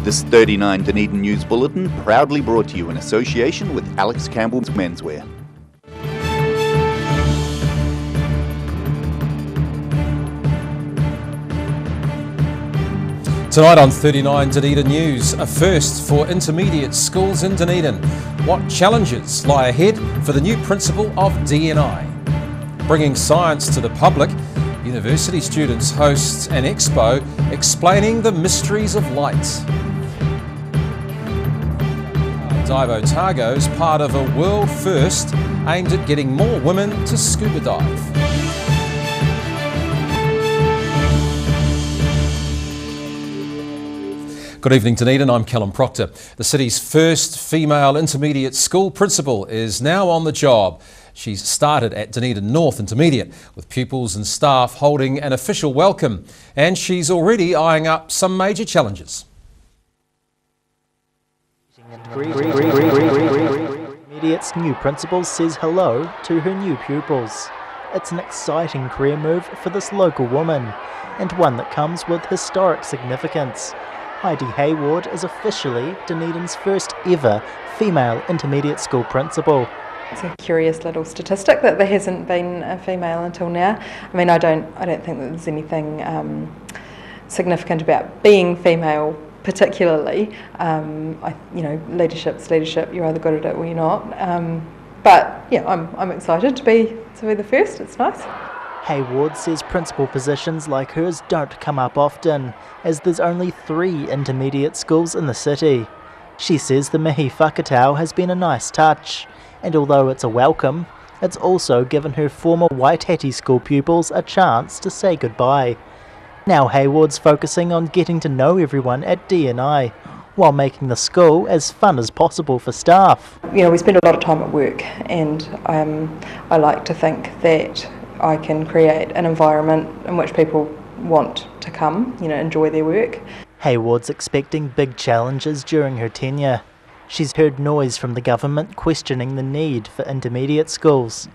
This 39 Dunedin News Bulletin proudly brought to you in association with Alex Campbell's Menswear. Tonight on 39 Dunedin News, a first for intermediate schools in Dunedin. What challenges lie ahead for the new principal of DNI? Bringing science to the public, university students host an expo explaining the mysteries of light. Dive Otago is part of a world first aimed at getting more women to scuba dive. Good evening, Dunedin. I'm Callum Proctor. The city's first female intermediate school principal is now on the job. She's started at Dunedin North Intermediate, with pupils and staff holding an official welcome, and she's already eyeing up some major challenges. Intermediate's new principal says hello to her new pupils. It's an exciting career move for this local woman, and one that comes with historic significance. Heidi Hayward is officially Dunedin's first ever female intermediate school principal. It's a curious little statistic that there hasn't been a female until now. I mean, I don't think that there's anything significant about being female particularly. Leadership's leadership. You're either good at it or you're not. But yeah, I'm excited to be the first. It's nice. Hayward says principal positions like hers don't come up often, as there's only 3 intermediate schools in the city. She says the mihi whakatau has been a nice touch, and although it's a welcome, it's also given her former Waitati school pupils a chance to say goodbye. Now Hayward's focusing on getting to know everyone at DNI, while making the school as fun as possible for staff. You know, we spend a lot of time at work, and I like to think that I can create an environment in which people want to come, enjoy their work. Hayward's expecting big challenges during her tenure. She's heard noise from the government questioning the need for intermediate schools,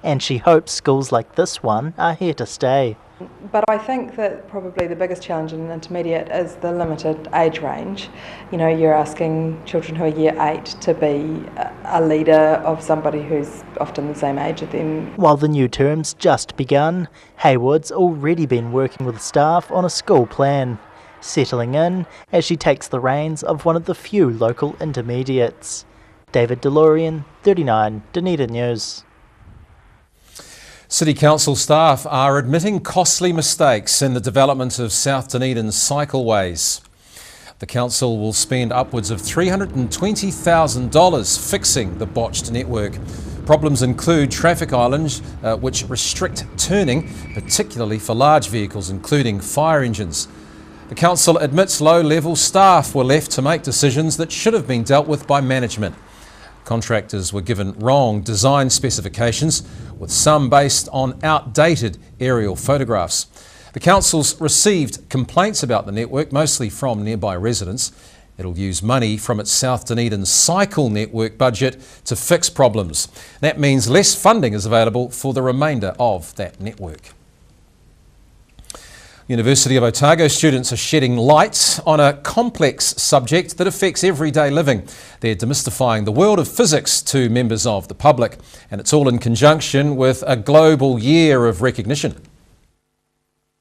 and she hopes schools like this one are here to stay. But I think that probably the biggest challenge in an intermediate is the limited age range. You're asking children who are year 8 to be a leader of somebody who's often the same age as them. While the new term's just begun, Hayward's already been working with staff on a school plan, settling in as she takes the reins of one of the few local intermediates. David DeLorean, 39 Dunedin News. City Council staff are admitting costly mistakes in the development of South Dunedin's cycleways. The council will spend upwards of $320,000 fixing the botched network. Problems include traffic islands which restrict turning, particularly for large vehicles, including fire engines. The council admits low-level staff were left to make decisions that should have been dealt with by management. Contractors were given wrong design specifications, with some based on outdated aerial photographs. The council's received complaints about the network, mostly from nearby residents. It'll use money from its South Dunedin cycle network budget to fix problems. That means less funding is available for the remainder of that network. University of Otago students are shedding light on a complex subject that affects everyday living. They're demystifying the world of physics to members of the public, and it's all in conjunction with a global year of recognition.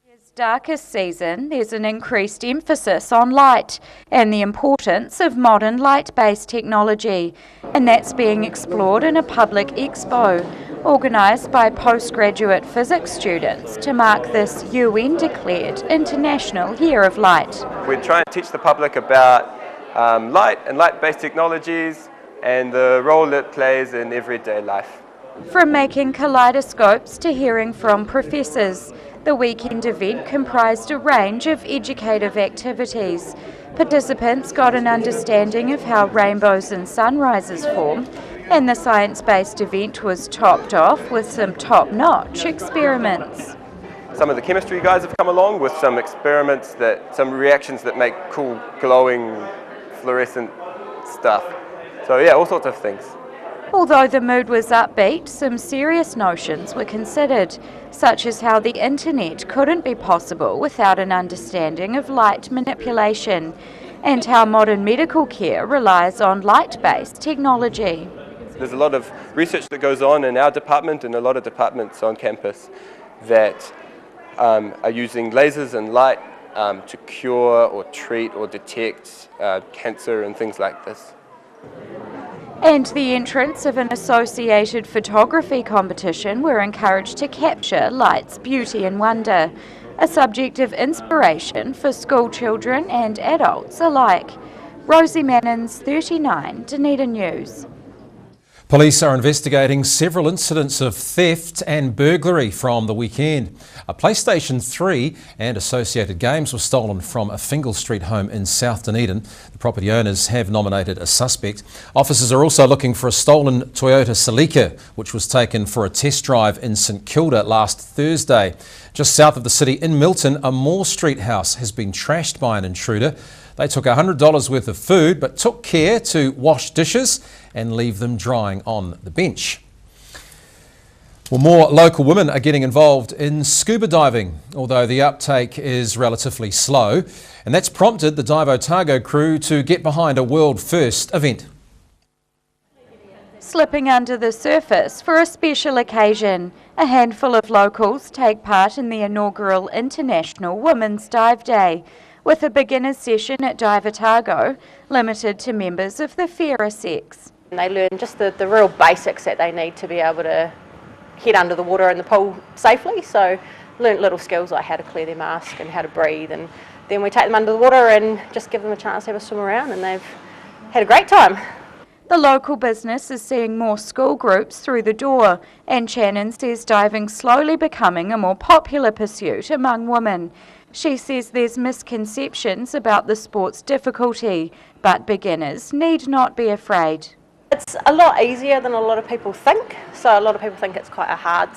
This darkest season, there's an increased emphasis on light and the importance of modern light-based technology, and that's being explored in a public expo organised by postgraduate physics students to mark this UN-declared International Year of Light. We're trying to teach the public about light and light-based technologies and the role it plays in everyday life. From making kaleidoscopes to hearing from professors, the weekend event comprised a range of educative activities. Participants got an understanding of how rainbows and sunrises form, and the science-based event was topped off with some top-notch experiments. Some of the chemistry guys have come along with some experiments, some reactions that make cool, glowing, fluorescent stuff. So yeah, all sorts of things. Although the mood was upbeat, some serious notions were considered, such as how the internet couldn't be possible without an understanding of light manipulation, and how modern medical care relies on light-based technology. There's a lot of research that goes on in our department and a lot of departments on campus that are using lasers and light to cure or treat or detect cancer and things like this. And the entrants of an associated photography competition were encouraged to capture light's beauty and wonder, a subject of inspiration for school children and adults alike. Rosie Mannins, 39, Dunedin News. Police are investigating several incidents of theft and burglary from the weekend. A PlayStation 3 and associated games were stolen from a Fingal Street home in South Dunedin. The property owners have nominated a suspect. Officers are also looking for a stolen Toyota Celica, which was taken for a test drive in St Kilda last Thursday. Just south of the city in Milton, a Moore Street house has been trashed by an intruder. They took $100 worth of food but took care to wash dishes and leave them drying on the bench. Well, more local women are getting involved in scuba diving, although the uptake is relatively slow, and that's prompted the Dive Otago crew to get behind a world first event. Slipping under the surface for a special occasion, a handful of locals take part in the inaugural International Women's Dive Day, with a beginner's session at Dive Otago limited to members of the fairer sex. And they learn just the real basics that they need to be able to head under the water in the pool safely. So learn little skills like how to clear their mask and how to breathe, and then we take them under the water and just give them a chance to have a swim around, and they've had a great time. The local business is seeing more school groups through the door, and Shannon says diving slowly becoming a more popular pursuit among women. She says there's misconceptions about the sport's difficulty, but beginners need not be afraid. It's a lot easier than a lot of people think. So a lot of people think it's quite hard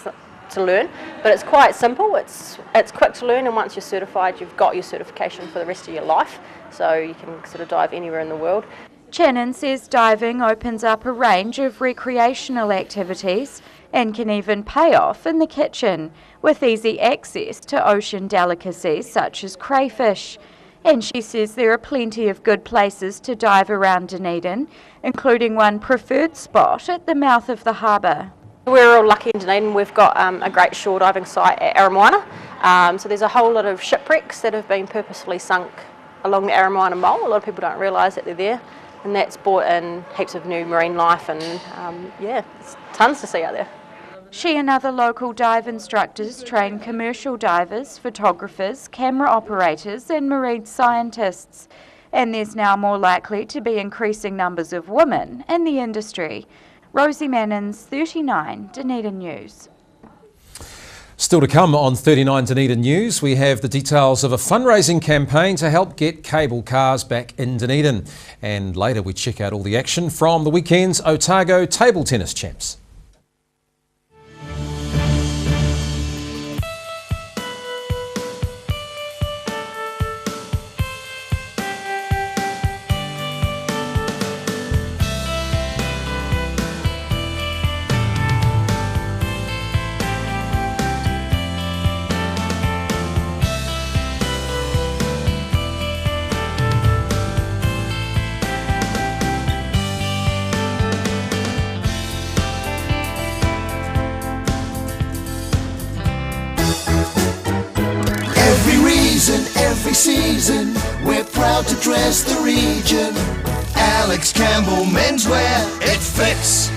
to learn, but it's quite simple. It's quick to learn, and once you're certified, you've got your certification for the rest of your life. So you can sort of dive anywhere in the world. Shannon says diving opens up a range of recreational activities and can even pay off in the kitchen, with easy access to ocean delicacies such as crayfish. And she says there are plenty of good places to dive around Dunedin, including one preferred spot at the mouth of the harbour. We're all lucky in Dunedin. We've got a great shore diving site at Aramoana. So there's a whole lot of shipwrecks that have been purposefully sunk along the Aramoana Mole. A lot of people don't realise that they're there, and that's brought in heaps of new marine life, and yeah, there's tons to see out there. She and other local dive instructors train commercial divers, photographers, camera operators and marine scientists. And there's now more likely to be increasing numbers of women in the industry. Rosie Mannins, 39, Dunedin News. Still to come on 39 Dunedin News, we have the details of a fundraising campaign to help get cable cars back in Dunedin. And later we check out all the action from the weekend's Otago table tennis champs. Every season, we're proud to dress the region. Alex Campbell menswear, it fits.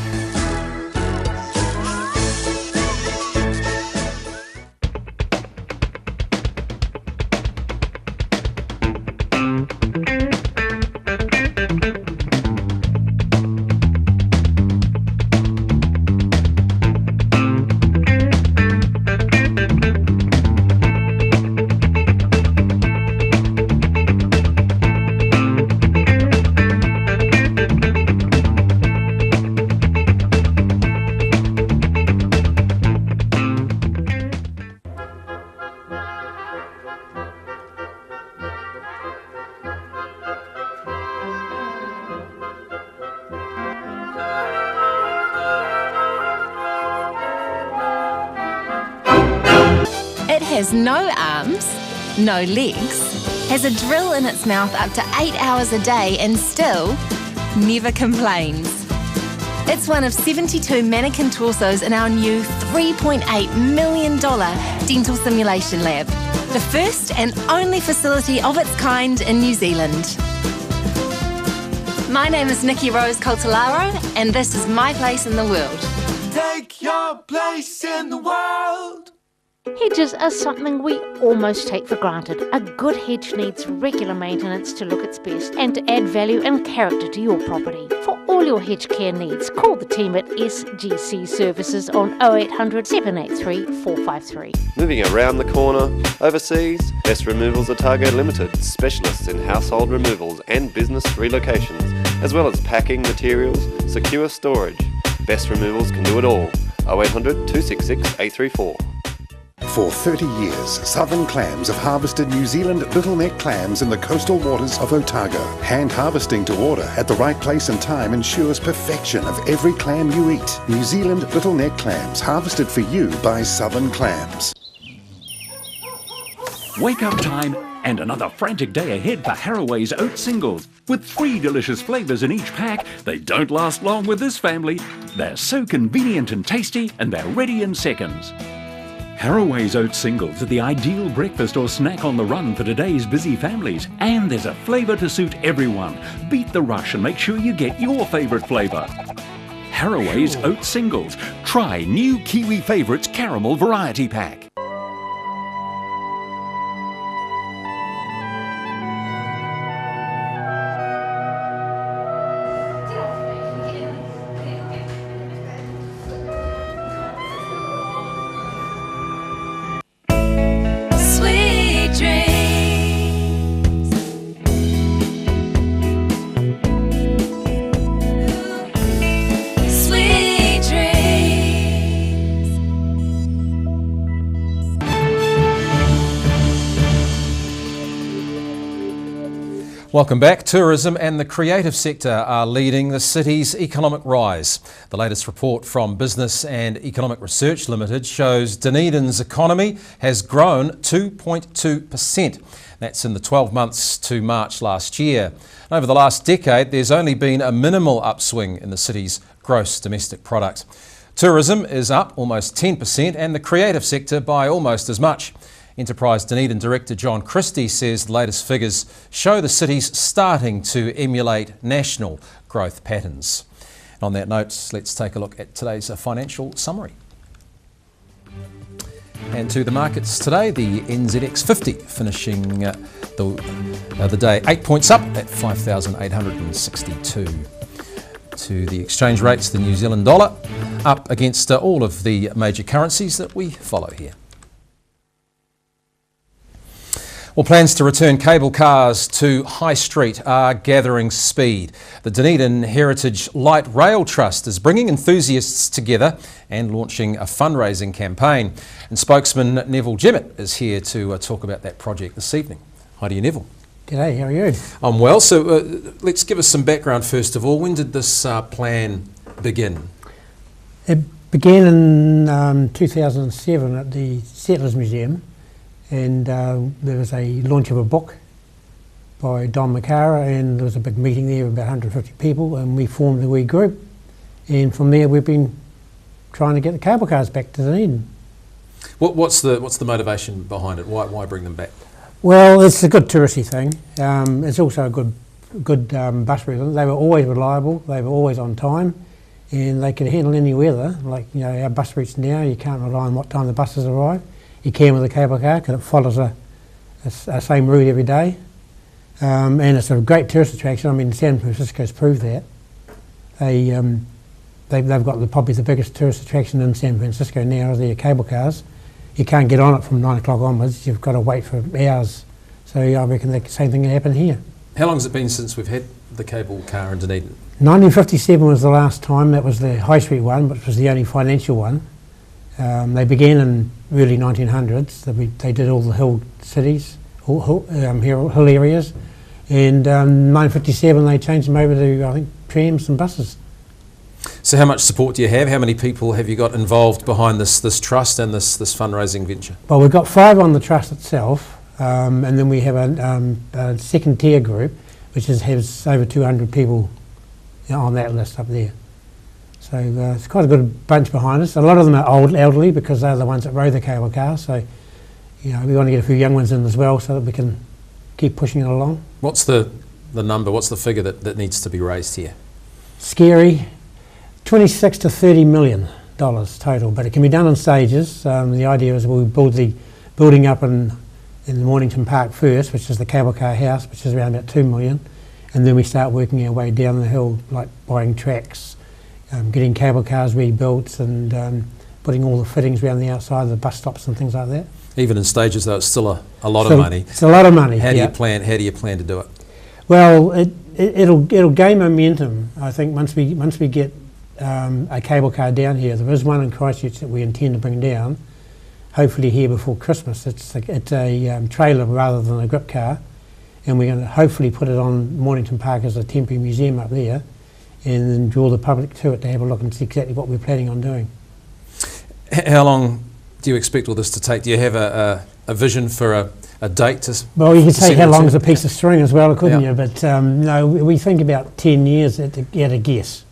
It has no arms, no legs, has a drill in its mouth up to 8 hours a day and still never complains. It's one of 72 mannequin torsos in our new $3.8 million dental simulation lab, the first and only facility of its kind in New Zealand. My name is Nikki Rose Coltolaro, and this is my place in the world. Take your place in the world. Hedges are something we almost take for granted. A good hedge needs regular maintenance to look its best and to add value and character to your property. For all your hedge care needs, call the team at SGC Services on 0800 783 453. Moving around the corner, overseas, Best Removals Otago Limited, specialists in household removals and business relocations, as well as packing materials, secure storage. Best Removals can do it all. 0800 266 834. For 30 years, Southern Clams have harvested New Zealand littleneck clams in the coastal waters of Otago. Hand harvesting to order at the right place and time ensures perfection of every clam you eat. New Zealand littleneck clams, harvested for you by Southern Clams. Wake up time and another frantic day ahead for Haraway's Oat Singles. With 3 delicious flavours in each pack, they don't last long with this family. They're so convenient and tasty, and they're ready in seconds. Haraway's Oat Singles are the ideal breakfast or snack on the run for today's busy families. And there's a flavour to suit everyone. Beat the rush and make sure you get your favourite flavour. Haraway's Oat Singles. Try new Kiwi Favourites Caramel Variety Pack. Welcome back. Tourism and the creative sector are leading the city's economic rise. The latest report from Business and Economic Research Limited shows Dunedin's economy has grown 2.2%. That's in the 12 months to March last year. Over the last decade, there's only been a minimal upswing in the city's gross domestic product. Tourism is up almost 10% and the creative sector by almost as much. Enterprise Dunedin Director John Christie says the latest figures show the city's starting to emulate national growth patterns. And on that note, let's take a look at today's financial summary. And to the markets today, the NZX 50 finishing the day 8 points up at 5,862. To the exchange rates, the New Zealand dollar up against all of the major currencies that we follow here. Well, plans to return cable cars to High Street are gathering speed. The Dunedin Heritage Light Rail Trust is bringing enthusiasts together and launching a fundraising campaign. And spokesman Neville Jemmett is here to talk about that project this evening. Hi to you, Neville. G'day, how are you? I'm well. So let's give us some background first of all. When did this plan begin? It began in 2007 at the Settlers Museum. And there was a launch of a book by Don McCara, and there was a big meeting there of about 150 people, and we formed a wee group. And from there we've been trying to get the cable cars back to Dunedin. What's the motivation behind it? Why bring them back? Well, it's a good touristy thing. It's also a good bus route. They were always reliable, they were always on time, and they could handle any weather. Like, you know, our bus routes now, you can't rely on what time the buses arrive. You can with a cable car because it follows a same route every day, and it's a great tourist attraction. I mean, San Francisco's proved that. They've got probably the biggest tourist attraction in San Francisco now are their cable cars. You can't get on it from 9 o'clock onwards. You've got to wait for hours. So I reckon the same thing can happen here. How long has it been since we've had the cable car in Dunedin? 1957 was the last time. That was the High Street one, which was the only financial one. They began in early 1900s. They did all the hill cities, hill areas, and 1957 they changed them over to, I think, trams and buses. So how much support do you have? How many people have you got involved behind this trust and this fundraising venture? Well, we've got 5 on the trust itself. And then we have a second tier group, which has over 200 people on that list up there. So it's quite a good bunch behind us. A lot of them are elderly because they're the ones that row the cable car. So, we want to get a few young ones in as well so that we can keep pushing it along. What's the number, what's the figure that needs to be raised here? Scary, $26 to $30 million total, but it can be done in stages. The idea is we'll build the building up in Mornington Park first, which is the cable car house, which is around about $2 million, and then we start working our way down the hill, like buying tracks, getting cable cars rebuilt, and putting all the fittings around the outside of the bus stops and things like that. Even in stages, though, it's still a lot of money. It's a lot of money. How do you plan to do it? Well, it'll gain momentum. I think once we get a cable car down here. There is one in Christchurch that we intend to bring down, hopefully here before Christmas. It's a trailer rather than a grip car, and we're going to hopefully put it on Mornington Park as a temporary museum up there, and then draw the public to it to have a look and see exactly what we're planning on doing. How long do you expect all this to take? Do you have a vision for a date to? Well, you could say how long is a piece of string as well, couldn't you? But no, we think about 10 years at a guess.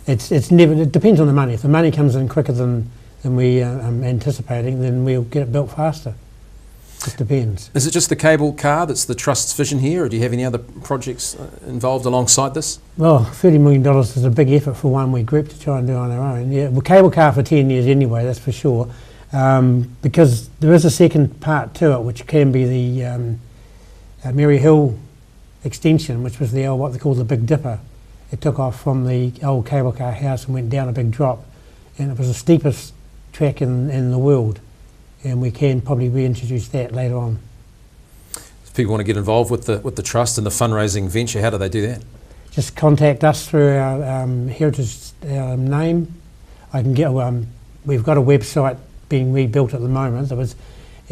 It depends on the money. If the money comes in quicker than we are anticipating, then we'll get it built faster. It depends. Is it just the cable car that's the Trust's vision here, or do you have any other projects involved alongside this? Well, $30 million is a big effort for one wee group to try and do on our own. Yeah, well, cable car for 10 years anyway, that's for sure. Because there is a second part to it, which can be the Mary Hill extension, which was what they call the Big Dipper. It took off from the old cable car house and went down a big drop, and it was the steepest track in the world, and we can probably reintroduce that later on. If people want to get involved with the Trust and the fundraising venture, how do they do that? Just contact us through our heritage name. I can get. We've got a website being rebuilt at the moment. There was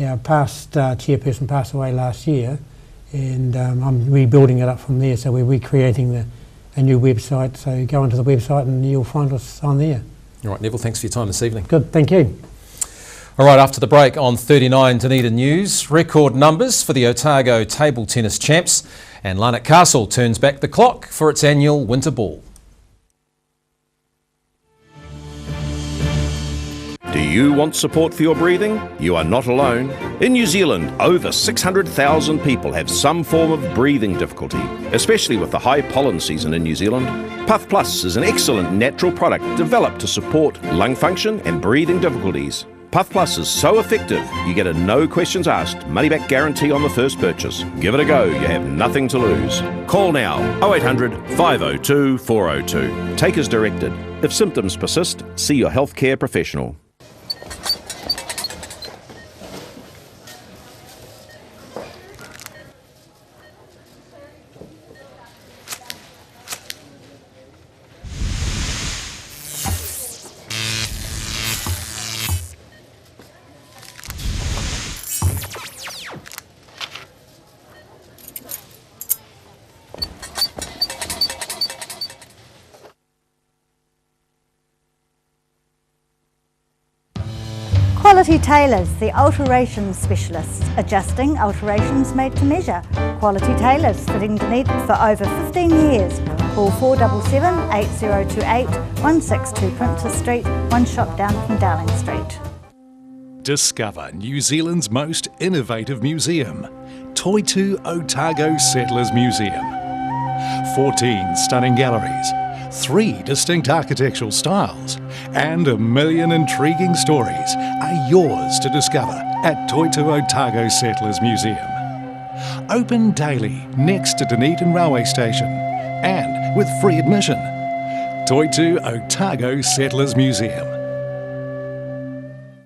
our past chairperson passed away last year, and I'm rebuilding it up from there. So we're recreating a new website. So go onto the website and you'll find us on there. All right, Neville, thanks for your time this evening. Good, thank you. All right, after the break on 39 Dunedin News, record numbers for the Otago table tennis champs, and Larnac Castle turns back the clock for its annual winter ball. Do you want support for your breathing? You are not alone. In New Zealand, over 600,000 people have some form of breathing difficulty, especially with the high pollen season in New Zealand. Puff Plus is an excellent natural product developed to support lung function and breathing difficulties. Puff Plus is so effective, you get a no questions asked, money back guarantee on the first purchase. Give it a go, you have nothing to lose. Call now, 0800 502 402. Take as directed. If symptoms persist, see your healthcare professional. Quality Tailors, the alterations specialists, adjusting alterations made to measure. Quality Tailors, fitting Dunedin for over 15 years. Call 477 8028 162 Princess Street, one shop down from Darling Street. Discover New Zealand's most innovative museum, Toitu Otago Settlers Museum. 14 stunning galleries, 3 distinct architectural styles, and 1 million intriguing stories are yours to discover at Toitu Otago Settlers Museum. Open daily next to Dunedin Railway Station and with free admission. Toitu Otago Settlers Museum.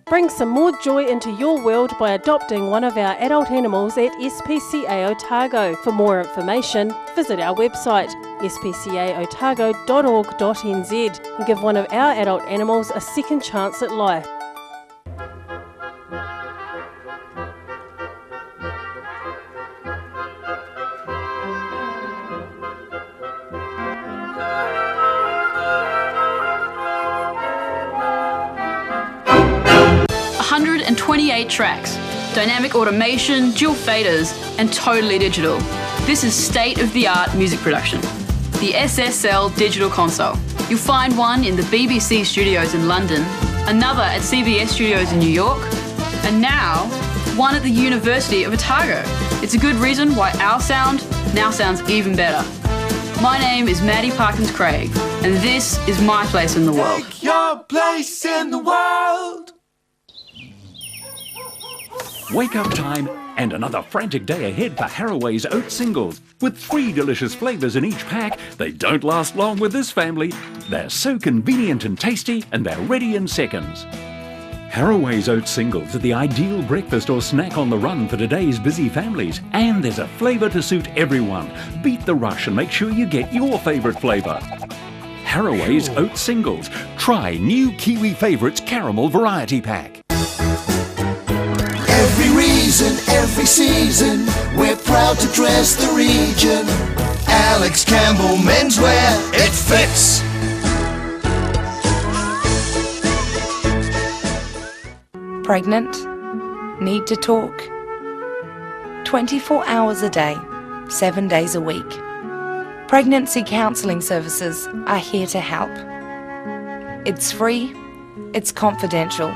Bring some more joy into your world by adopting one of our adult animals at SPCA Otago. For more information, visit our website spcaotago.org.nz and give one of our adult animals a second chance at life. $128 tracks, dynamic automation, dual faders, and totally digital. This is state-of-the-art music production. The SSL Digital Console. You'll find one in the BBC studios in London, another at CBS studios in New York, and now one at the University of Otago. It's a good reason why our sound now sounds even better. My name is Maddie Parkins Craig, and this is my place in the world. Take your place in the world. Wake up time and another frantic day ahead for Haraway's oat singles. With 3 delicious flavours in each pack, they don't last long with this family. They're so convenient and tasty, and they're ready in seconds. Haraway's oat singles are the ideal breakfast or snack on the run for today's busy families. And there's a flavour to suit everyone. Beat the rush and make sure you get your favourite flavour. Haraway's oat singles. Try new Kiwi Favourites Caramel Variety Pack. Every reason, every season, we're proud to dress the region. Alex Campbell Menswear, it fits. Pregnant? Need to talk? 24 hours a day, 7 days a week. Pregnancy counselling services are here to help. It's free, it's confidential.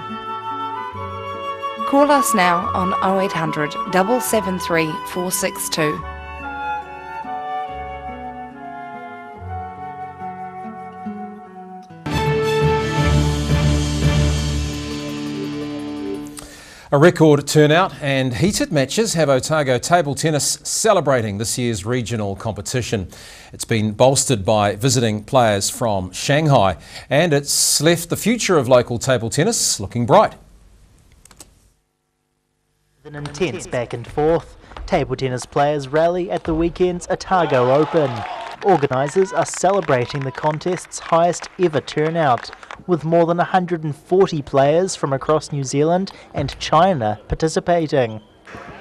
Call us now on 0800 773 462. A record turnout and heated matches have Otago table tennis celebrating this year's regional competition. It's been bolstered by visiting players from Shanghai, and it's left the future of local table tennis looking bright. An intense back and forth, table tennis players rally at the weekend's Otago Open. Organisers are celebrating the contest's highest ever turnout, with more than 140 players from across New Zealand and China participating.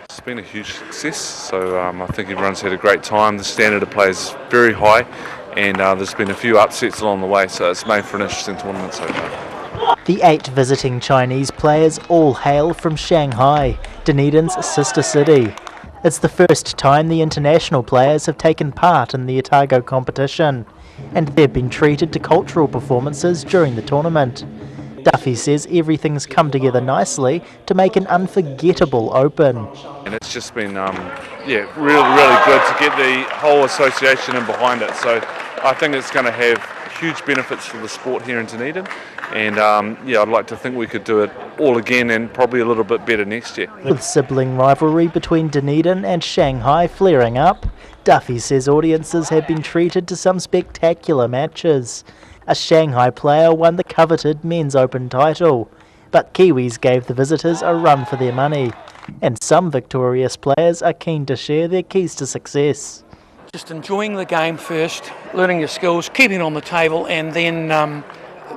It's been a huge success, so I think everyone's had a great time. The standard of play is very high, and there's been a few upsets along the way, so it's made for an interesting tournament so far. The 8 visiting Chinese players all hail from Shanghai, Dunedin's sister city. It's the first time the international players have taken part in the Otago competition, and they've been treated to cultural performances during the tournament. Duffy says everything's come together nicely to make an unforgettable Open. And it's just been, really good to get the whole association in behind it. So I think it's going to have huge benefits for the sport here in Dunedin. And I'd like to think we could do it all again and probably a little bit better next year. With sibling rivalry between Dunedin and Shanghai flaring up, Duffy says audiences have been treated to some spectacular matches. A Shanghai player won the coveted Men's Open title, but Kiwis gave the visitors a run for their money, and some victorious players are keen to share their keys to success. Just enjoying the game first, learning your skills, keeping on the table, and then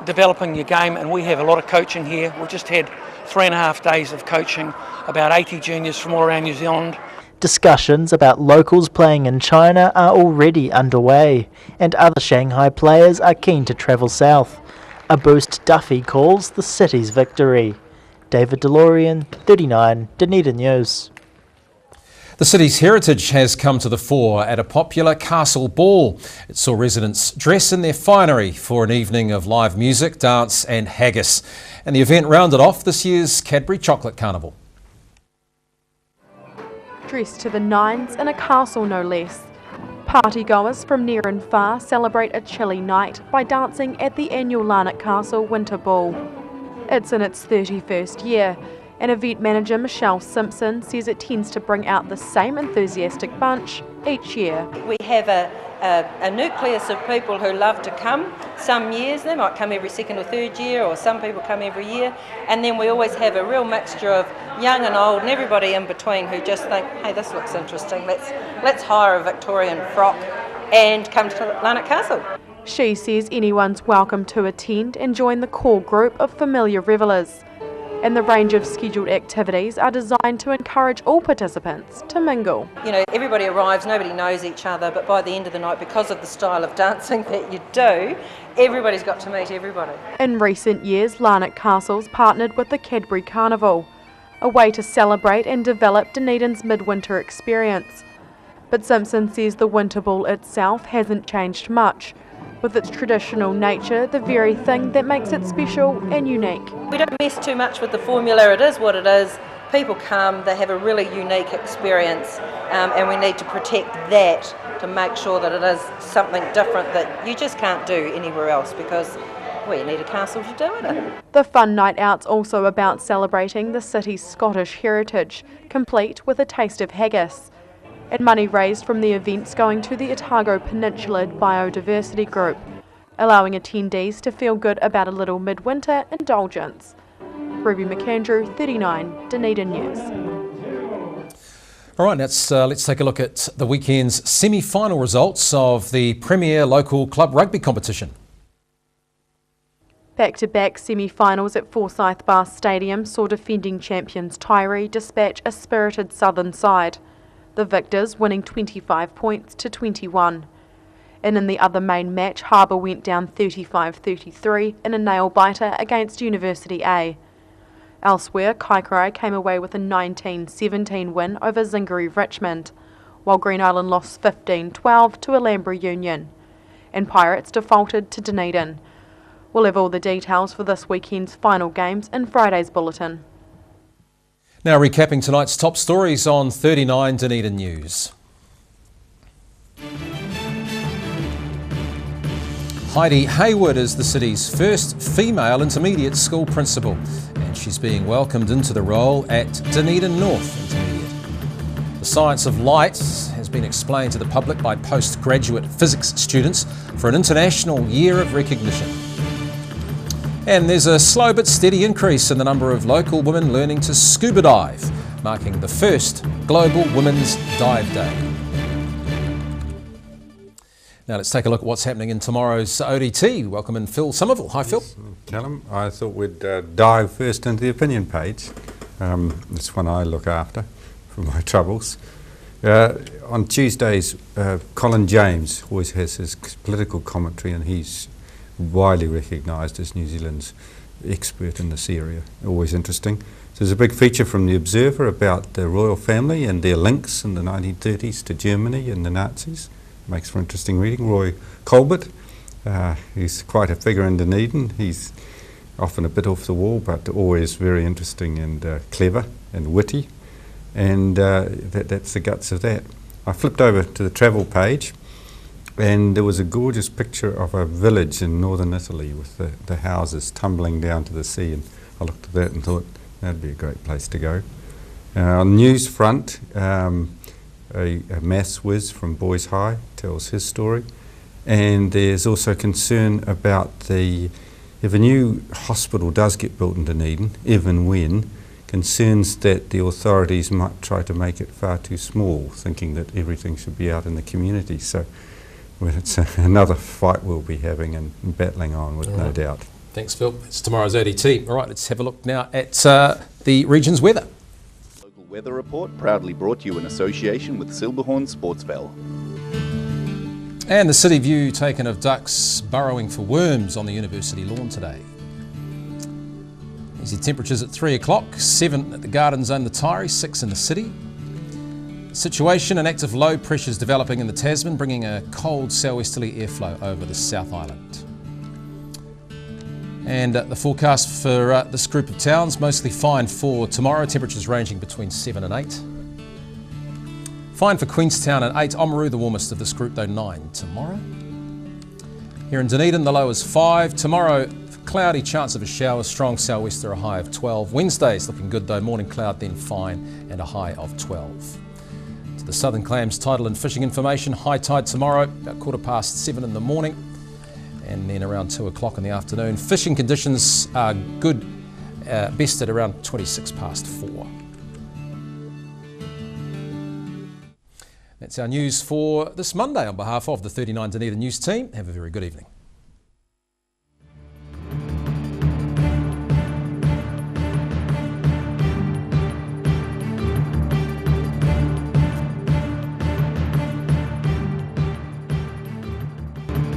developing your game. And we have a lot of coaching here. We've just had 3.5 days of coaching, about 80 juniors from all around New Zealand. Discussions about locals playing in China are already underway, and other Shanghai players are keen to travel south, a boost Duffy calls the city's victory. David DeLorean, 39, Dunedin News. The city's heritage has come to the fore at a popular castle ball. It saw residents dress in their finery for an evening of live music, dance and haggis. And the event rounded off this year's Cadbury Chocolate Carnival. Dressed to the nines in a castle no less. Partygoers from near and far celebrate a chilly night by dancing at the annual Larnac Castle Winter Ball. It's in its 31st year, and event manager Michelle Simpson says it tends to bring out the same enthusiastic bunch each year. We have a nucleus of people who love to come. Some years they might come every second or third year, or some people come every year, and then we always have a real mixture of young and old and everybody in between who just think, hey, this looks interesting, let's hire a Victorian frock and come to Larnac Castle. She says anyone's welcome to attend and join the core group of familiar revellers. And the range of scheduled activities are designed to encourage all participants to mingle. You know, everybody arrives, nobody knows each other, but by the end of the night, because of the style of dancing that you do, everybody's got to meet everybody. In recent years, Larnac Castle's partnered with the Cadbury Carnival. a way to celebrate and develop Dunedin's midwinter experience. But Simpson says the winter ball itself hasn't changed much, with its traditional nature the very thing that makes it special and unique. We don't mess too much with the formula, it is what it is. People come, they have a really unique experience, and we need to protect that to make sure that it is something different that you just can't do anywhere else, because you need a castle to do it. The fun night out's also about celebrating the city's Scottish heritage, complete with a taste of haggis. And money raised from the events going to the Otago Peninsula Biodiversity Group, allowing attendees to feel good about a little midwinter indulgence. Ruby McAndrew, 39, Dunedin News. All right, let's take a look at the weekend's semi-final results of the Premier Local Club Rugby competition. Back-to-back semi-finals at Forsyth Bar Stadium saw defending champions Tyree dispatch a spirited southern side, the victors winning 25 points to 21. And in the other main match, Harbour went down 35-33 in a nail-biter against University A. Elsewhere, Kaikorai came away with a 19-17 win over Zingari Richmond, while Green Island lost 15-12 to Alhambra Union, and Pirates defaulted to Dunedin. We'll have all the details for this weekend's final games in Friday's bulletin. Now recapping tonight's top stories on 39 Dunedin News. Heidi Hayward is the city's first female intermediate school principal, and she's being welcomed into the role at Dunedin North Intermediate. The science of light has been explained to the public by postgraduate physics students for an international year of recognition. And there's a slow but steady increase in the number of local women learning to scuba dive, marking the first Global Women's Dive Day. Now let's take a look at what's happening in tomorrow's ODT. Welcome in Phil Somerville. Hi Phil. Callum, I thought we'd dive first into the opinion page. It's one I look after for my troubles. On Tuesdays, Colin James always has his political commentary, and he's widely recognised as New Zealand's expert in this area. Always interesting. So there's a big feature from The Observer about the royal family and their links in the 1930s to Germany and the Nazis. Makes for interesting reading. Roy Colbert, he's quite a figure in Dunedin. He's often a bit off the wall, but always very interesting and clever and witty. And that's the guts of that. I flipped over to the travel page, and there was a gorgeous picture of a village in northern Italy with the houses tumbling down to the sea, and I looked at that and thought that'd be a great place to go. On the news front, a maths whiz from Boys High tells his story, and there's also concern about if a new hospital does get built in Dunedin, even when, concerns that the authorities might try to make it far too small, thinking that everything should be out in the community. So well, it's another fight we'll be having and battling on with, no doubt. Thanks, Phil. It's tomorrow's ODT. All right, let's have a look now at the region's weather. Local weather report proudly brought to you in association with Silverhorn Sportsville. And the city view taken of ducks burrowing for worms on the university lawn today. Easy temperatures at 3 o'clock, 7 at the garden zone, the Tyree, 6 in the city. Situation, an active low pressure is developing in the Tasman, bringing a cold southwesterly airflow over the South Island. And the forecast for this group of towns, mostly fine for tomorrow, temperatures ranging between 7 and 8. Fine for Queenstown and 8, Oamaru the warmest of this group though, 9 tomorrow. Here in Dunedin the low is 5, tomorrow cloudy, chance of a shower, strong southwester, a high of 12. Wednesday's looking good though, morning cloud then fine and a high of 12. To the Southern Clams tidal and fishing information, high tide tomorrow about 7:15 in the morning and then around 2 o'clock in the afternoon. Fishing conditions are good, best at around 4:26. That's our news for this Monday. On behalf of the 39 Dunedin News team, have a very good evening.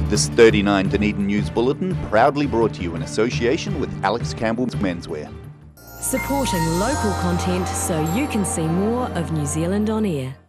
This 39 Dunedin News Bulletin proudly brought to you in association with Alex Campbell's Menswear. supporting local content so you can see more of New Zealand on air.